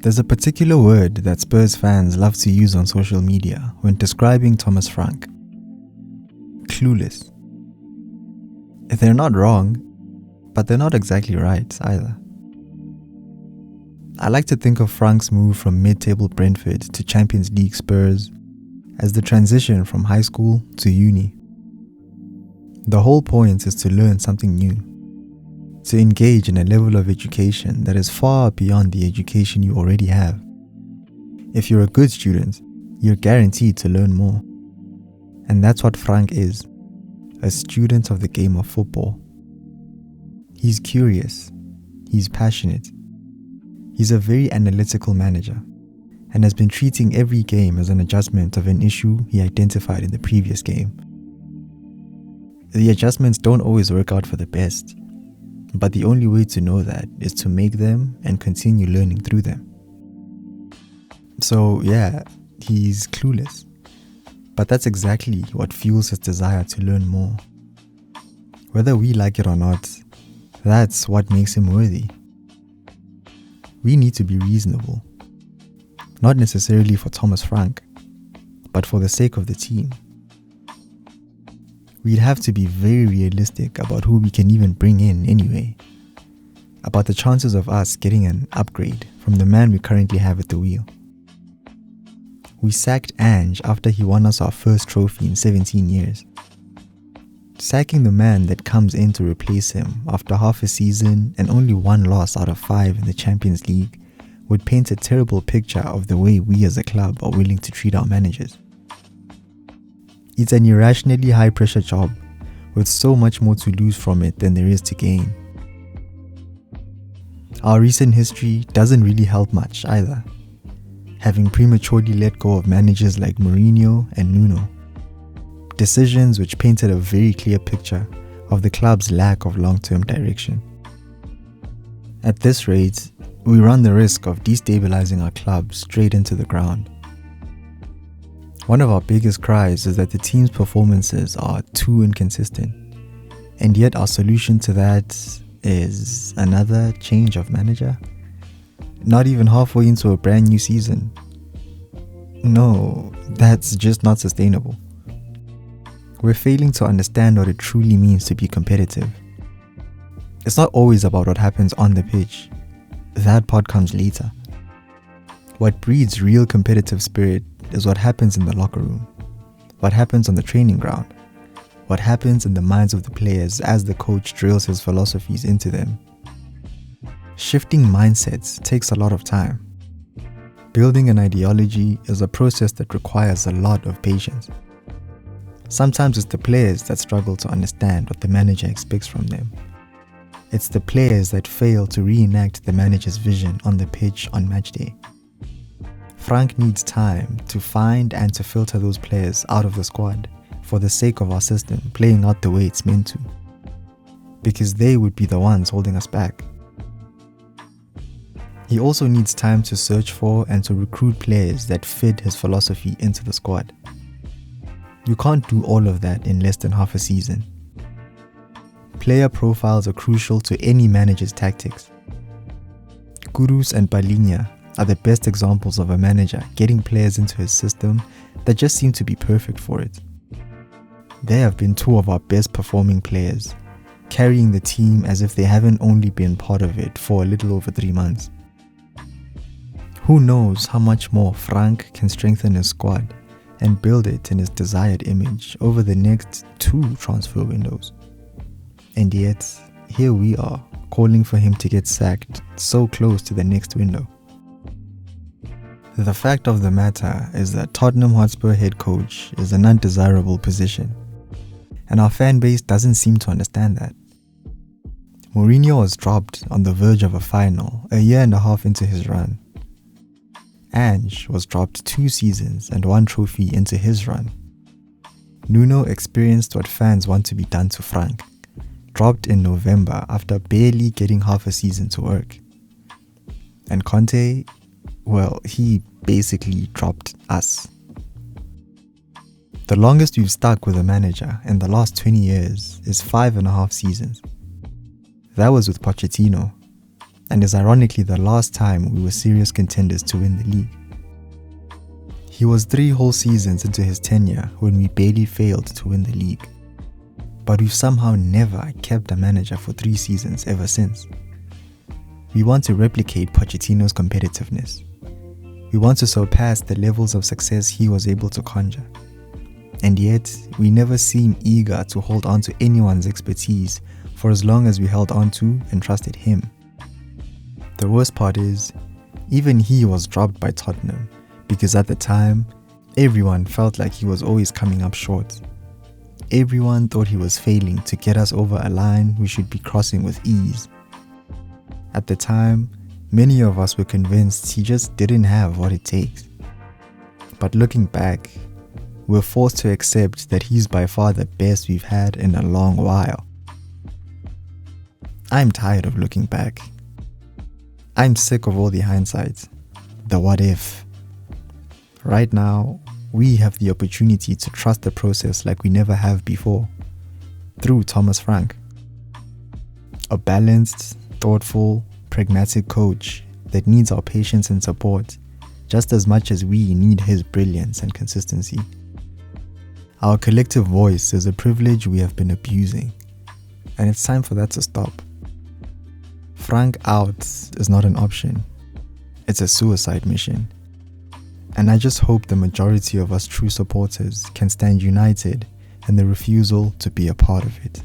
There's a particular word that Spurs fans love to use on social media when describing Thomas Frank. Clueless. They're not wrong, but they're not exactly right either. I like to think of Frank's move from mid-table Brentford to Champions League Spurs as the transition from high school to uni. The whole point is to learn something new, to engage in a level of education that is far beyond the education you already have. If you're a good student, you're guaranteed to learn more. And that's what Frank is, a student of the game of football. He's curious, he's passionate, he's a very analytical manager, and has been treating every game as an adjustment of an issue he identified in the previous game. The adjustments don't always work out for the best, but the only way to know that is to make them and continue learning through them. So yeah, he's clueless, but that's exactly what fuels his desire to learn more. Whether we like it or not, that's what makes him worthy. We need to be reasonable, not necessarily for Thomas Frank, but for the sake of the team. We'd have to be very realistic about who we can even bring in anyway, about the chances of us getting an upgrade from the man we currently have at the wheel. We sacked Ange after he won us our first trophy in 17 years. Sacking the man that comes in to replace him after half a season and only one loss out of 5 in the Champions League would paint a terrible picture of the way we as a club are willing to treat our managers. It's an irrationally high-pressure job, with so much more to lose from it than there is to gain. Our recent history doesn't really help much either, having prematurely let go of managers like Mourinho and Nuno. Decisions which painted a very clear picture of the club's lack of long-term direction. At this rate, we run the risk of destabilizing our club straight into the ground. One of our biggest cries is that the team's performances are too inconsistent, and yet our solution to that is another change of manager. Not even halfway into a brand new season. No, that's just not sustainable. We're failing to understand what it truly means to be competitive. It's not always about what happens on the pitch. That part comes later. What breeds real competitive spirit is what happens in the locker room, what happens on the training ground, what happens in the minds of the players as the coach drills his philosophies into them. Shifting mindsets takes a lot of time. Building an ideology is a process that requires a lot of patience. Sometimes it's the players that struggle to understand what the manager expects from them. It's the players that fail to reenact the manager's vision on the pitch on match day. Frank needs time to find and to filter those players out of the squad for the sake of our system playing out the way it's meant to, because they would be the ones holding us back. He also needs time to search for and to recruit players that fit his philosophy into the squad. You can't do all of that in less than half a season. Player profiles are crucial to any manager's tactics. Kudus and Palhinha are the best examples of a manager getting players into his system that just seem to be perfect for it. They have been 2 of our best performing players, carrying the team as if they haven't only been part of it for a little over 3 months. Who knows how much more Frank can strengthen his squad and build it in his desired image over the next 2 transfer windows. And yet, here we are, calling for him to get sacked so close to the next window. The fact of the matter is that Tottenham Hotspur head coach is an undesirable position, and our fan base doesn't seem to understand that. Mourinho was dropped on the verge of a final a year and a half into his run. Ange was dropped 2 seasons and 1 trophy into his run. Nuno experienced what fans want to be done to Frank, dropped in November after barely getting half a season to work. And Conte, well, he basically dropped us. The longest we've stuck with a manager in the last 20 years is 5.5 seasons. That was with Pochettino, and is ironically the last time we were serious contenders to win the league. He was 3 whole seasons into his tenure when we barely failed to win the league. But we've somehow never kept a manager for 3 seasons ever since. We want to replicate Pochettino's competitiveness. We want to surpass the levels of success he was able to conjure. And yet, we never seem eager to hold on to anyone's expertise for as long as we held on to and trusted him. The worst part is, even he was dropped by Tottenham because at the time, everyone felt like he was always coming up short. Everyone thought he was failing to get us over a line we should be crossing with ease. At the time, many of us were convinced he just didn't have what it takes. But looking back, we're forced to accept that he's by far the best we've had in a long while. I'm tired of looking back. I'm sick of all the hindsight, the what if. Right now, we have the opportunity to trust the process like we never have before, through Thomas Frank. A balanced, thoughtful, pragmatic coach that needs our patience and support just as much as we need his brilliance and consistency. Our collective voice is a privilege we have been abusing, and it's time for that to stop. Frank out is not an option. It's a suicide mission. And I just hope the majority of us true supporters can stand united in the refusal to be a part of it.